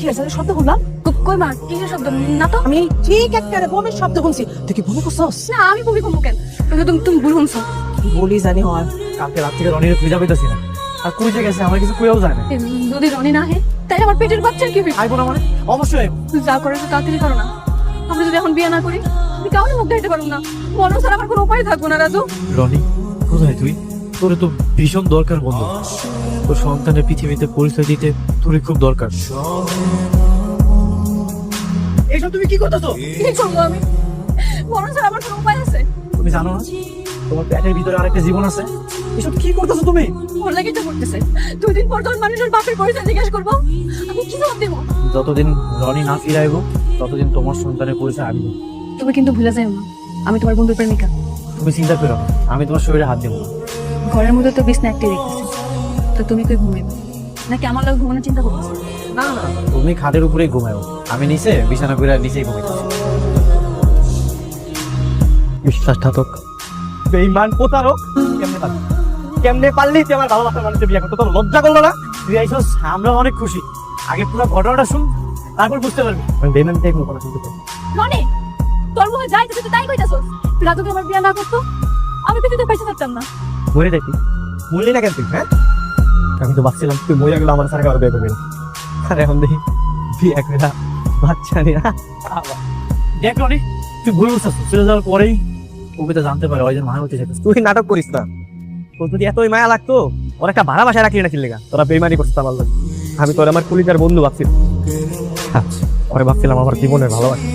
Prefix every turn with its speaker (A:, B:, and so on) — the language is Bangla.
A: কি আছে শব্দ শুনলাম?
B: কই মা কিসের শব্দ? না তো।
A: আমি ঠিক একটা বমির শব্দ শুনছি। তুই কি বমি করছস?
B: না আমি বমি করবো কেন? তুমি ভুল শুনছো।
A: কি বলি জানি হয়।
C: কালকে রাত থেকে রনির খুঁজে পেতেছি না, আর কই যে গেছে আমার কিছু কইও যায় না।
B: যদি রনি না হে তাই আমার পেটের বাচ্চার কি হবে?
C: আইবো না মানে? অবশ্যই
B: তুই যা করে তো তাড়াতাড়ি করো না। আমরা যদি এখন বিয়ে না করি আমি কাউকে মুখ দেখতে পারবো না। মনে ছাড়া আমার কোনো উপায় থাকবো না রাজু।
C: রনি কোথায় তুই? তোর তো ভীষণ দরকার বন্ধু, তোর সন্তানের পৃথিবীতে পরিচয় দিতে তোর খুব দরকার। এইসব তুমি কি করতেছো?
B: কি করবো আমি? মনে ছাড়া আমার কোনো উপায় আছে?
C: তুমি জানো না তোমার পেটের ভিতরে আরেকটা জীবন আছে? এসব কি করতেছো তুমি?
B: ওর লাগি তো করতেছে। 2 দিন পর তোর মানুষের বাপের পরিচয় জিজ্ঞেস করবো, আমি কি জবাব দেবো?
C: যতদিন রনি না ফিরে আইবো ততদিন তোমার সন্তানের পরিচয় আমি দেবো।
B: তুমি কিন্তু ভুলে যাও না আমি তোমার বন্ধুর প্রেমিকা।
C: তুমি চিন্তা করো না, আমি তোমার শরীরে হাত দেবো না।
B: ঘরের মধ্যে তো বিছনা একটাই দেখতেছি, তো তুমি কই ঘুমাইবে নাকি আমার লোক ঘুমানোর চিন্তা করতেছো?
C: না না, তুমি খাটের উপরেই ঘুমাও, আমি নিচে বিছানা করে নিচেই ঘুমাইতেছি। বিশ্বাসঘাতক, বেঈমান, প্রতারক! কেমনে পারলি তুই আমার ভালোবাসার মানুষকে বিয়ে করতে? তোর লজ্জা করলো না? তুই আইসস, আমরা অনেক খুশি। আগে পুরো ঘটনাটা শুন, তারপর বুঝতে পারবি আমি বেঈমান থেকে কোনো কথা শুনতে পারি।
B: রনি তোর মুখে যাই তুই তাই কইতাছস। রাজুকে আমার বিয়ে না করতো আমি পৃথিবীতে বেঁচে থাকতাম না।
C: মরে দেখি মরলি না কেন তুই? হ্যাঁ, আমি তো ভাবছিলাম তুই মরে গেলে আমার সাথে আবার বিয়ে করবি না। আর এখন দেখি বিয়ে করে বাচ্চা নিয়ে দেখ রনি, তুই ভুল করছিস। চলে যাওয়ার পরেই ওকে তো জানতে পারে ওই যে মায়া হতে চাইছিস। তুই নাটক করিস না, তোর যদি এতই মায়া লাগতো ওর একটা ভাড়া বাসায় রাখলি না কিনলে। তোরা বেইমানি করছিস আমার লোক। আমি তোর আমার কলিজার বন্ধু ভাবছিলাম, ওরে ভাবছিলাম আমার জীবনের ভালোবাসা।